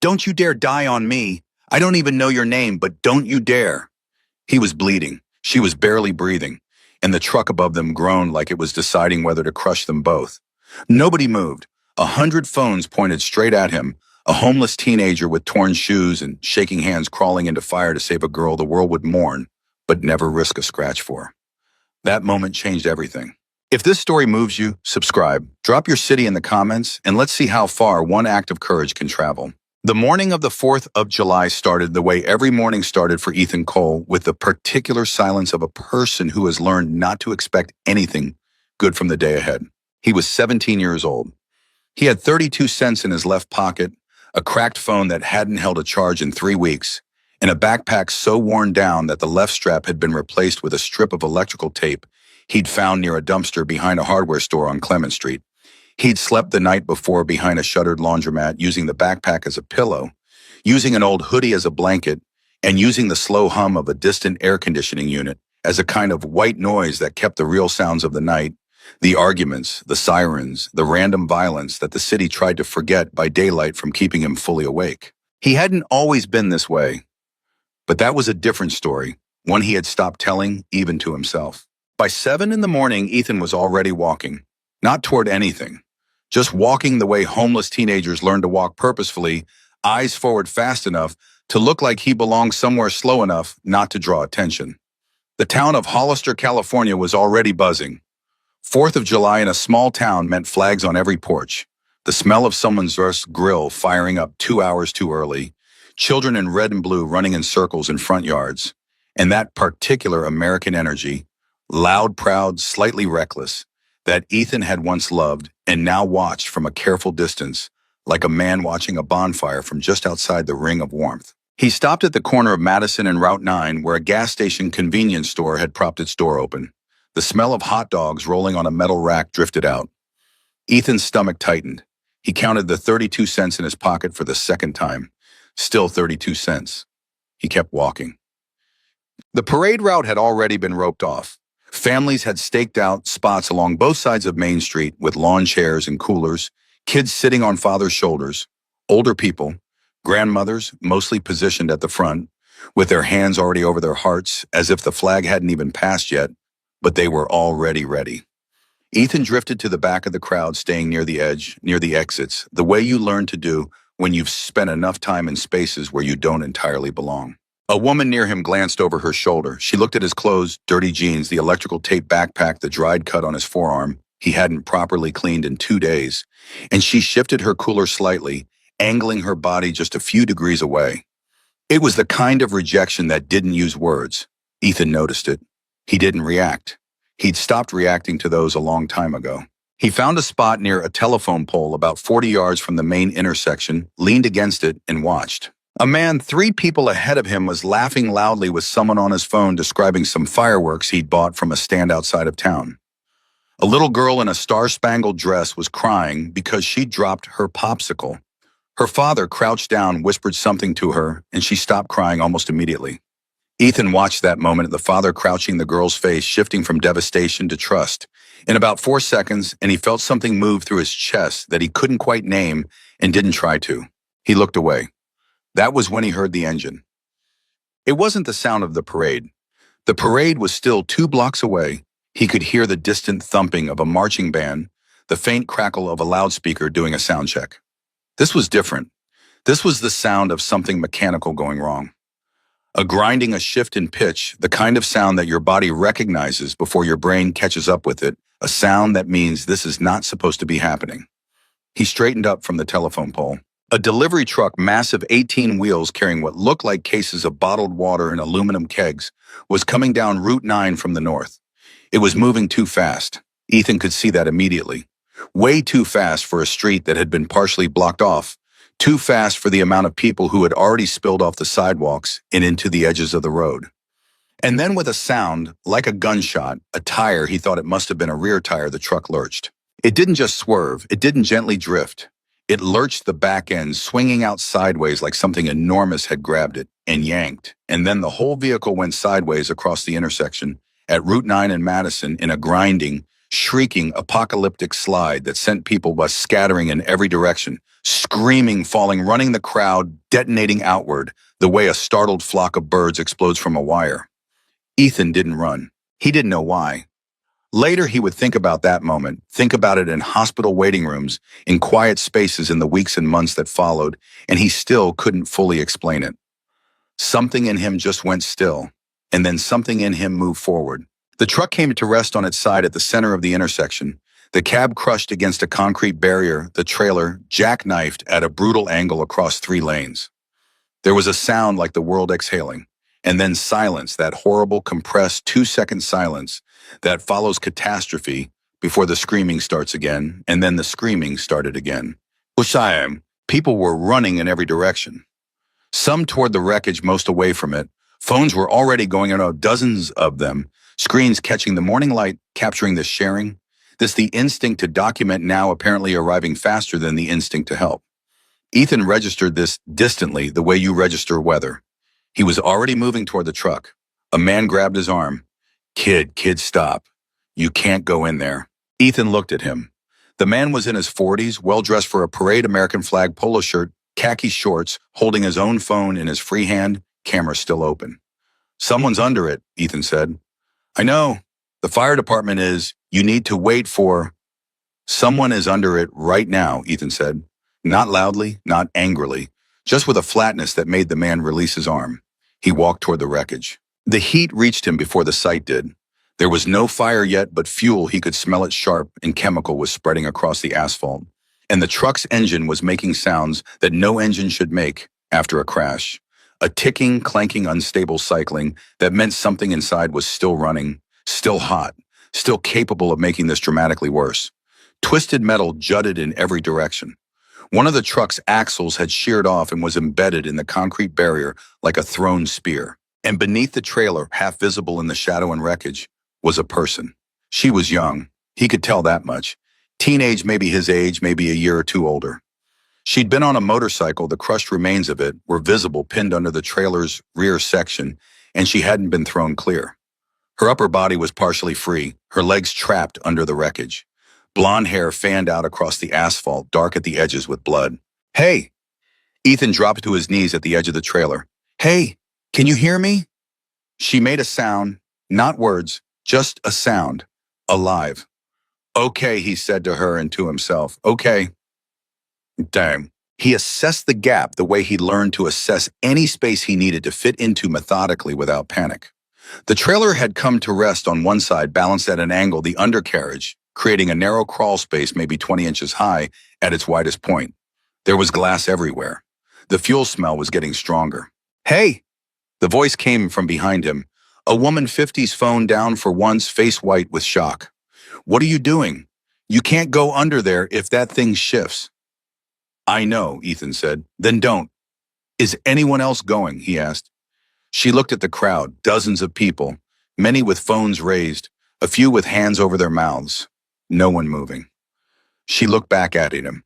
Don't you dare die on me. I don't even know your name, but don't you dare. He was bleeding. She was barely breathing, and the truck above them groaned like it was deciding whether to crush them both. Nobody moved. 100 phones pointed straight at him, a homeless teenager with torn shoes and shaking hands crawling into fire to save a girl the world would mourn, but never risk a scratch for. That moment changed everything. If this story moves you, subscribe, drop your city in the comments, and let's see how far one act of courage can travel. The morning of the 4th of July started the way every morning started for Ethan Cole, with the particular silence of a person who has learned not to expect anything good from the day ahead. He was 17 years old. He had 32 cents in his left pocket, a cracked phone that hadn't held a charge in 3 weeks, and a backpack so worn down that the left strap had been replaced with a strip of electrical tape he'd found near a dumpster behind a hardware store on Clement Street. He'd slept the night before behind a shuttered laundromat, using the backpack as a pillow, using an old hoodie as a blanket, and using the slow hum of a distant air conditioning unit as a kind of white noise that kept the real sounds of the night, the arguments, the sirens, the random violence that the city tried to forget by daylight, from keeping him fully awake. He hadn't always been this way, but that was a different story, one he had stopped telling even to himself. By 7 in the morning, Ethan was already walking, not toward anything, just walking the way homeless teenagers learn to walk, purposefully, eyes forward fast enough to look like he belonged somewhere, slow enough not to draw attention. The town of Hollister, California was already buzzing. 4th of July in a small town meant flags on every porch, the smell of someone's grill firing up 2 hours too early, children in red and blue running in circles in front yards, and that particular American energy, loud, proud, slightly reckless, that Ethan had once loved and now watched from a careful distance, like a man watching a bonfire from just outside the ring of warmth. He stopped at the corner of Madison and Route 9, where a gas station convenience store had propped its door open. The smell of hot dogs rolling on a metal rack drifted out. Ethan's stomach tightened. He counted the 32 cents in his pocket for the second time. Still 32 cents. He kept walking. The parade route had already been roped off. Families had staked out spots along both sides of Main Street with lawn chairs and coolers, kids sitting on father's shoulders, older people, grandmothers mostly positioned at the front, with their hands already over their hearts as if the flag hadn't even passed yet, but they were already ready. Ethan drifted to the back of the crowd, staying near the edge, near the exits, the way you learn to do when you've spent enough time in spaces where you don't entirely belong. A woman near him glanced over her shoulder. She looked at his clothes, dirty jeans, the electrical tape backpack, the dried cut on his forearm he hadn't properly cleaned in 2 days, and she shifted her cooler slightly, angling her body just a few degrees away. It was the kind of rejection that didn't use words. Ethan noticed it. He didn't react. He'd stopped reacting to those a long time ago. He found a spot near a telephone pole about 40 yards from the main intersection, leaned against it, and watched. A man 3 people ahead of him was laughing loudly with someone on his phone describing some fireworks he'd bought from a stand outside of town. A little girl in a star-spangled dress was crying because she'd dropped her popsicle. Her father crouched down, whispered something to her, and she stopped crying almost immediately. Ethan watched that moment, the father crouching, the girl's face shifting from devastation to trust. In about 4 seconds, and he felt something move through his chest that he couldn't quite name and didn't try to. He looked away. That was when he heard the engine. It wasn't the sound of the parade. The parade was still 2 blocks away. He could hear the distant thumping of a marching band, the faint crackle of a loudspeaker doing a sound check. This was different. This was the sound of something mechanical going wrong. A grinding, a shift in pitch, the kind of sound that your body recognizes before your brain catches up with it, a sound that means this is not supposed to be happening. He straightened up from the telephone pole. A delivery truck, massive 18 wheels carrying what looked like cases of bottled water in aluminum kegs, was coming down Route 9 from the north. It was moving too fast. Ethan could see that immediately. Way too fast for a street that had been partially blocked off. Too fast for the amount of people who had already spilled off the sidewalks and into the edges of the road. And then with a sound, like a gunshot, a tire, he thought it must have been a rear tire, the truck lurched. It didn't just swerve, it didn't gently drift. It lurched the back end, swinging out sideways like something enormous had grabbed it and yanked. And then the whole vehicle went sideways across the intersection at Route 9 and Madison in a grinding, shrieking apocalyptic slide that sent people bus scattering in every direction, screaming, falling, running the crowd, detonating outward, the way a startled flock of birds explodes from a wire. Ethan didn't run. He didn't know why. Later, he would think about that moment, think about it in hospital waiting rooms, in quiet spaces in the weeks and months that followed, and he still couldn't fully explain it. Something in him just went still, and then something in him moved forward. The truck came to rest on its side at the center of the intersection. The cab crushed against a concrete barrier, the trailer jackknifed at a brutal angle across 3 lanes. There was a sound like the world exhaling, and then silence, that horrible, compressed 2-second silence that follows catastrophe before the screaming starts again, and then the screaming started again. Ushayim, people were running in every direction. Some toward the wreckage, most away from it. Phones were already going out, dozens of them, screens catching the morning light, capturing the sharing. The instinct to document now apparently arriving faster than the instinct to help. Ethan registered this distantly, the way you register weather. He was already moving toward the truck. A man grabbed his arm. Kid, stop. You can't go in there. Ethan looked at him. The man was in his 40s, well-dressed for a parade American flag polo shirt, khaki shorts, holding his own phone in his free hand, camera still open. Someone's under it, Ethan said. I know. The fire department is. You need to wait for. Someone is under it right now, Ethan said. Not loudly, not angrily, just with a flatness that made the man release his arm. He walked toward the wreckage. The heat reached him before the sight did. There was no fire yet, but fuel, he could smell it sharp, and chemical was spreading across the asphalt. And the truck's engine was making sounds that no engine should make after a crash. A ticking, clanking, unstable cycling that meant something inside was still running, still hot, still capable of making this dramatically worse. Twisted metal jutted in every direction. One of the truck's axles had sheared off and was embedded in the concrete barrier like a thrown spear. And beneath the trailer, half visible in the shadow and wreckage, was a person. She was young. He could tell that much. Teenage, maybe his age, maybe a year or two older. She'd been on a motorcycle. The crushed remains of it were visible, pinned under the trailer's rear section, and she hadn't been thrown clear. Her upper body was partially free, her legs trapped under the wreckage. Blonde hair fanned out across the asphalt, dark at the edges with blood. Hey! Ethan dropped to his knees at the edge of the trailer. Hey, can you hear me? She made a sound, not words, just a sound. Alive. Okay, he said to her and to himself. Okay. Damn. He assessed the gap the way he learned to assess any space he needed to fit into methodically without panic. The trailer had come to rest on one side, balanced at an angle, the undercarriage, creating a narrow crawl space maybe 20 inches high at its widest point. There was glass everywhere. The fuel smell was getting stronger. Hey! The voice came from behind him. A woman 50's phone down for once, face white with shock. What are you doing? You can't go under there if that thing shifts. I know, Ethan said. Then don't. Is anyone else going? He asked. She looked at the crowd, dozens of people, many with phones raised, a few with hands over their mouths. No one moving. She looked back at him.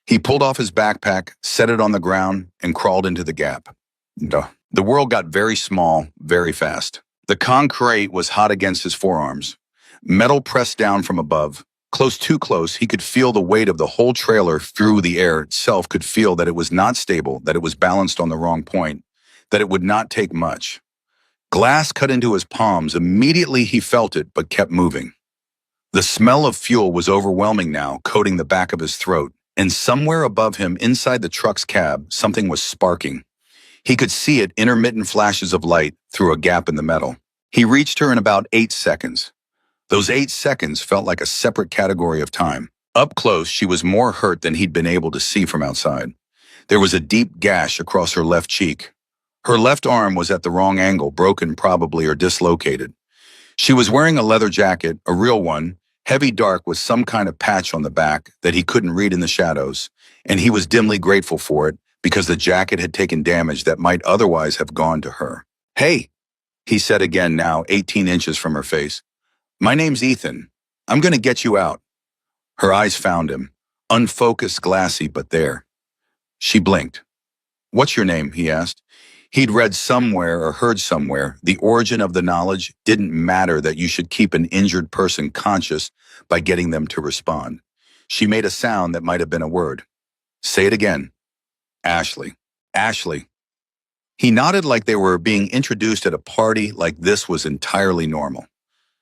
He pulled off his backpack, set it on the ground, and crawled into the gap. The world got very small, very fast. The concrete was hot against his forearms. Metal pressed down from above. Close, too close, he could feel the weight of the whole trailer through the air itself, could feel that it was not stable, that it was balanced on the wrong point, that it would not take much. Glass cut into his palms. Immediately he felt it, but kept moving. The smell of fuel was overwhelming now, coating the back of his throat, and somewhere above him, inside the truck's cab, something was sparking. He could see it, intermittent flashes of light through a gap in the metal. He reached her in about 8 seconds. Those 8 seconds felt like a separate category of time. Up close, she was more hurt than he'd been able to see from outside. There was a deep gash across her left cheek. Her left arm was at the wrong angle, broken probably or dislocated. She was wearing a leather jacket, a real one, heavy dark with some kind of patch on the back that he couldn't read in the shadows, and he was dimly grateful for it because the jacket had taken damage that might otherwise have gone to her. Hey, he said again now, 18 inches from her face. My name's Ethan. I'm going to get you out. Her eyes found him, unfocused, glassy, but there. She blinked. What's your name? He asked. He'd read somewhere or heard somewhere the origin of the knowledge didn't matter that you should keep an injured person conscious by getting them to respond. She made a sound that might have been a word. Say it again. Ashley. Ashley. He nodded like they were being introduced at a party like this was entirely normal.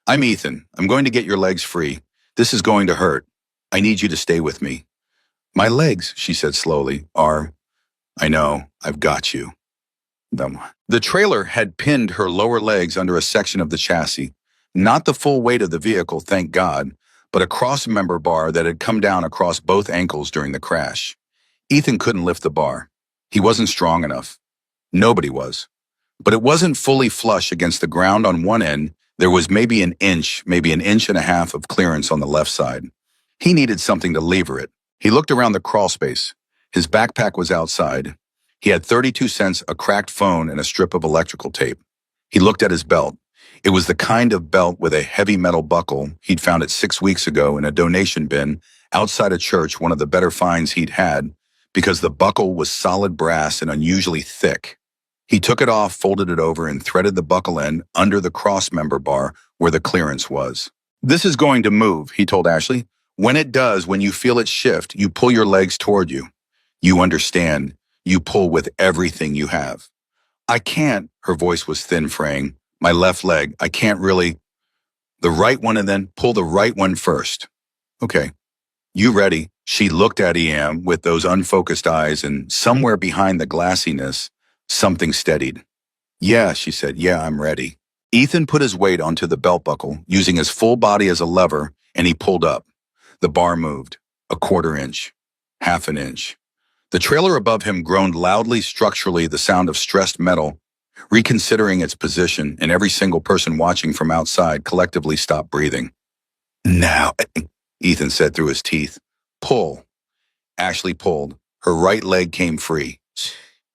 I'm Ethan. I'm going to get your legs free. This is going to hurt. I need you to stay with me. My legs, she said slowly, are, I know, I've got you. The trailer had pinned her lower legs under a section of the chassis, not the full weight of the vehicle, thank God, but a cross-member bar that had come down across both ankles during the crash. Ethan couldn't lift the bar. He wasn't strong enough. Nobody was. But it wasn't fully flush against the ground on one end. There was maybe an inch and a half of clearance on the left side. He needed something to lever it. He looked around the crawl space. His backpack was outside. He had 32 cents, a cracked phone, and a strip of electrical tape. He looked at his belt. It was the kind of belt with a heavy metal buckle he'd found it 6 weeks ago in a donation bin outside a church, one of the better finds he'd had, because the buckle was solid brass and unusually thick. He took it off, folded it over, and threaded the buckle end under the cross-member bar where the clearance was. This is going to move, he told Ashley. When it does, when you feel it shift, you pull your legs toward you. You understand. You pull with everything you have. I can't, her voice was thin, fraying. My left leg, I can't really. The right one, and then pull the right one first. Okay. You ready? She looked at EM with those unfocused eyes, and somewhere behind the glassiness, something steadied. Yeah, she said, yeah, I'm ready. Ethan put his weight onto the belt buckle, using his full body as a lever, and he pulled up. The bar moved. A quarter inch. Half an inch. The trailer above him groaned loudly, structurally, the sound of stressed metal, reconsidering its position, and every single person watching from outside collectively stopped breathing. Now, Ethan said through his teeth. Pull. Ashley pulled. Her right leg came free.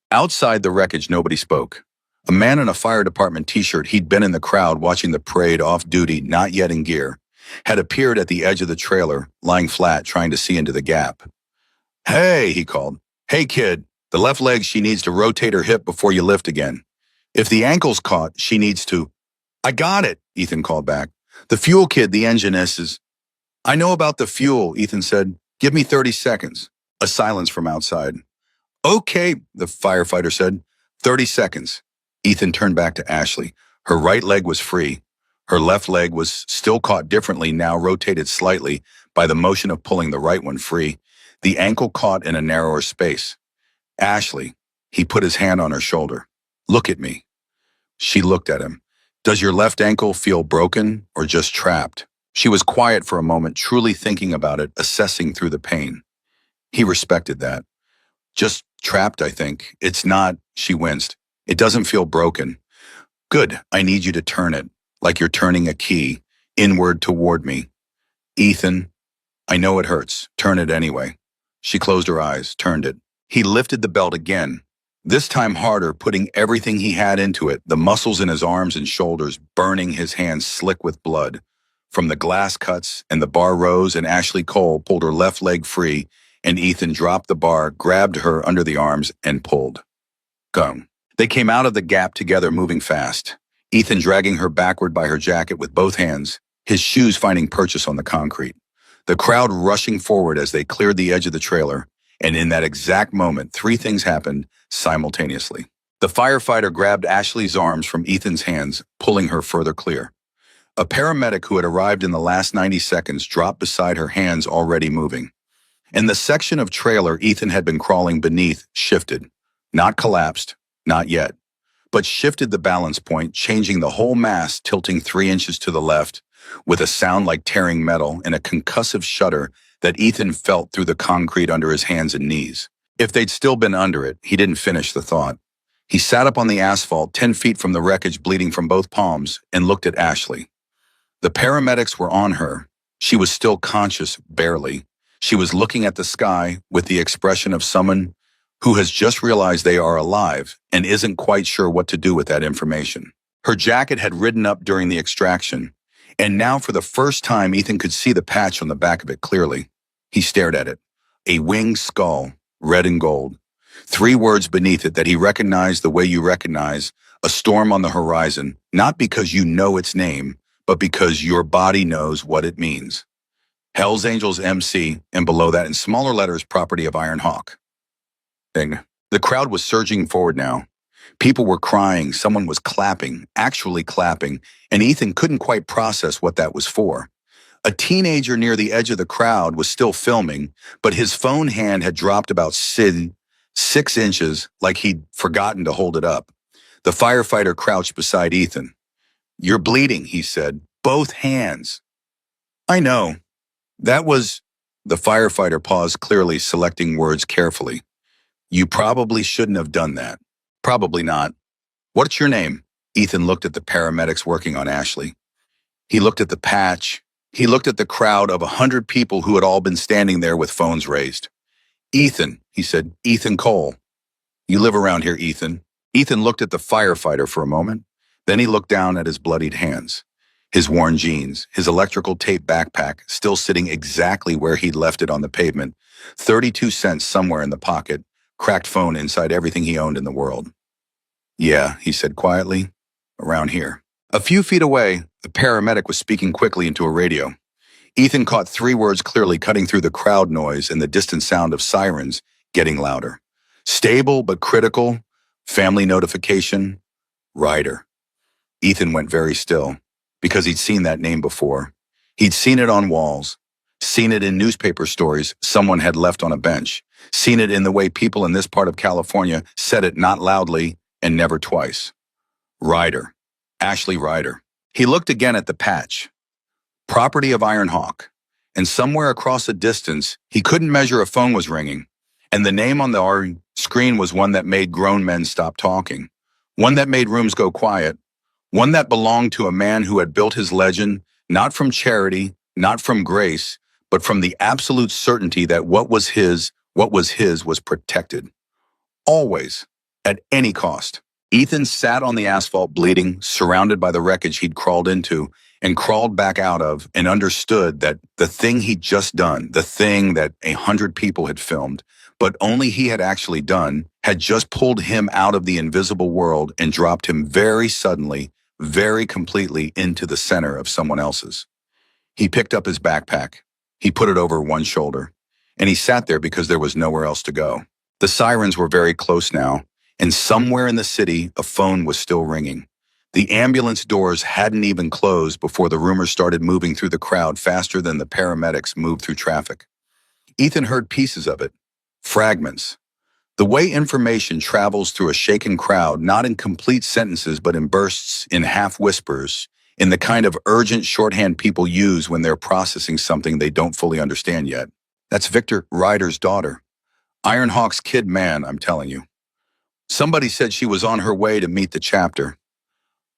Outside the wreckage, nobody spoke. A man in a fire department t-shirt, he'd been in the crowd watching the parade off-duty, not yet in gear, had appeared at the edge of the trailer, lying flat, trying to see into the gap. Hey, he called. Hey, kid, the left leg, she needs to rotate her hip before you lift again. If the ankle's caught, she needs to. I got it, Ethan called back. The fuel kid, the enginist is. I know about the fuel, Ethan said. Give me 30 seconds. A silence from outside. Okay, the firefighter said. 30 seconds. Ethan turned back to Ashley. Her right leg was free. Her left leg was still caught differently, now rotated slightly by the motion of pulling the right one free. The ankle caught in a narrower space. Ashley, he put his hand on her shoulder. Look at me. She looked at him. Does your left ankle feel broken or just trapped? She was quiet for a moment, truly thinking about it, assessing through the pain. He respected that. Just trapped, I think. It's not, she winced. It doesn't feel broken. Good, I need you to turn it, like you're turning a key, inward toward me. Ethan, I know it hurts. Turn it anyway. She closed her eyes, turned it. He lifted the belt again, this time harder, putting everything he had into it, the muscles in his arms and shoulders burning his hands slick with blood. From the glass cuts, and the bar rose, and Ashley Cole pulled her left leg free, and Ethan dropped the bar, grabbed her under the arms, and pulled. Go. They came out of the gap together, moving fast. Ethan dragging her backward by her jacket with both hands, his shoes finding purchase on the concrete. The crowd rushing forward as they cleared the edge of the trailer, and in that exact moment, 3 things happened simultaneously. The firefighter grabbed Ashley's arms from Ethan's hands, pulling her further clear. A paramedic who had arrived in the last 90 seconds dropped beside her, hands already moving. And the section of trailer Ethan had been crawling beneath shifted. Not collapsed, not yet, but shifted the balance point, changing the whole mass, tilting 3 inches to the left, with a sound like tearing metal and a concussive shudder that Ethan felt through the concrete under his hands and knees. If they'd still been under it, he didn't finish the thought. He sat up on the asphalt, 10 feet from the wreckage, bleeding from both palms, and looked at Ashley. The paramedics were on her. She was still conscious, barely. She was looking at the sky with the expression of someone who has just realized they are alive and isn't quite sure what to do with that information. Her jacket had ridden up during the extraction, and now for the first time Ethan could see the patch on the back of it clearly. He stared at it. A winged skull, red and gold. 3 words beneath it that he recognized the way you recognize a storm on the horizon, not because you know its name, but because your body knows what it means. Hell's Angels MC, and below that in smaller letters, property of Iron Hawk. Ding. The crowd was surging forward now. People were crying, someone was clapping, actually clapping, and Ethan couldn't quite process what that was for. A teenager near the edge of the crowd was still filming, but his phone hand had dropped about 6 inches, like he'd forgotten to hold it up. The firefighter crouched beside Ethan. "You're bleeding," he said. "Both hands." "I know. That was—" The firefighter paused, clearly selecting words carefully. "You probably shouldn't have done that." "Probably not. What's your name?" Ethan looked at the paramedics working on Ashley. He looked at the patch. He looked at the crowd of 100 people who had all been standing there with phones raised. "Ethan," he said. "Ethan Cole." "You live around here, Ethan." Ethan looked at the firefighter for a moment. Then he looked down at his bloodied hands. His worn jeans, his electrical tape backpack, still sitting exactly where he'd left it on the pavement, 32 cents somewhere in the pocket, cracked phone inside everything he owned in the world. "Yeah," he said quietly, "around here." A few feet away, the paramedic was speaking quickly into a radio. Ethan caught 3 words clearly, cutting through the crowd noise and the distant sound of sirens getting louder. "Stable but critical. Family notification. Ryder." Ethan went very still, because he'd seen that name before. He'd seen it on walls, seen it in newspaper stories someone had left on a bench, seen it in the way people in this part of California said it not loudly and never twice. Ryder. Ashley Ryder. He looked again at the patch. Property of Iron Hawk. And somewhere across the distance, he couldn't measure a phone was ringing. And the name on the screen was one that made grown men stop talking. One that made rooms go quiet. One that belonged to a man who had built his legend, not from charity, not from grace, but from the absolute certainty that what was his was protected. Always, at any cost. Ethan sat on the asphalt bleeding, surrounded by the wreckage he'd crawled into and crawled back out of, and understood that the thing he'd just done, the thing that 100 people had filmed, but only he had actually done, had just pulled him out of the invisible world and dropped him very suddenly, very completely into the center of someone else's. He picked up his backpack. He put it over one shoulder, and he sat there because there was nowhere else to go. The sirens were very close now, and somewhere in the city, a phone was still ringing. The ambulance doors hadn't even closed before the rumors started moving through the crowd faster than the paramedics moved through traffic. Ethan heard pieces of it, fragments. The way information travels through a shaken crowd, not in complete sentences, but in bursts, in half-whispers, in the kind of urgent shorthand people use when they're processing something they don't fully understand yet. That's Victor Ryder's daughter. Iron Hawk's kid, man, I'm telling you. Somebody said she was on her way to meet the chapter.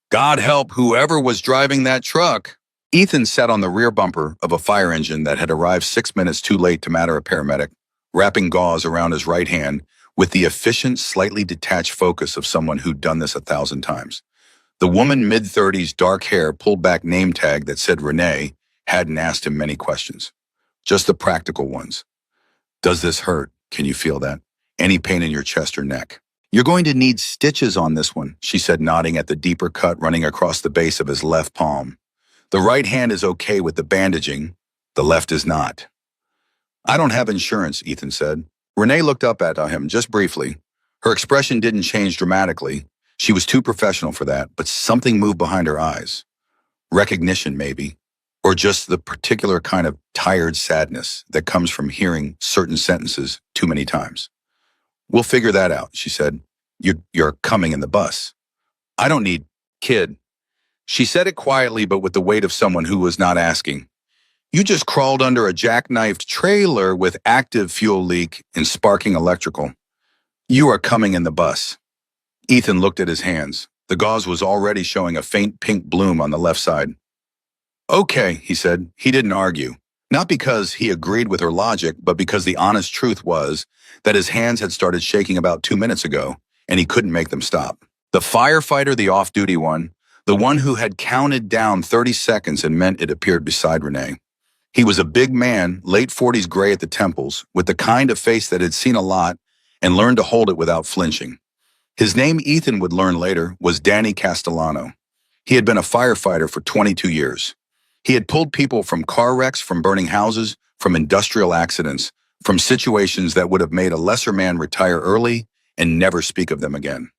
God help whoever was driving that truck. Ethan sat on the rear bumper of a fire engine that had arrived 6 minutes too late to matter a paramedic, wrapping gauze around his right hand with the efficient, slightly detached focus of someone who'd done this 1,000 times. The woman, mid-30s, dark hair, pulled back name tag that said Renee, hadn't asked him many questions. Just the practical ones. Does this hurt? Can you feel that? Any pain in your chest or neck? You're going to need stitches on this one, she said, nodding at the deeper cut running across the base of his left palm. The right hand is okay with the bandaging. The left is not. I don't have insurance, Ethan said. Renee looked up at him just briefly. Her expression didn't change dramatically. She was too professional for that, but something moved behind her eyes. Recognition, maybe. Or just the particular kind of tired sadness that comes from hearing certain sentences too many times. We'll figure that out, she said. You're coming in the bus. I don't need, kid. She said it quietly, but with the weight of someone who was not asking. You just crawled under a jackknifed trailer with active fuel leak and sparking electrical. You are coming in the bus. Ethan looked at his hands. The gauze was already showing a faint pink bloom on the left side. Okay, he said. He didn't argue. Not because he agreed with her logic, but because the honest truth was that his hands had started shaking about 2 minutes ago, and he couldn't make them stop. The firefighter, the off-duty one, the one who had counted down 30 seconds and meant it, appeared beside Renee. He was a big man, late 40s gray at the temples, with the kind of face that had seen a lot and learned to hold it without flinching. His name, Ethan would learn later, was Danny Castellano. He had been a firefighter for 22 years. He had pulled people from car wrecks, from burning houses, from industrial accidents, from situations that would have made a lesser man retire early and never speak of them again.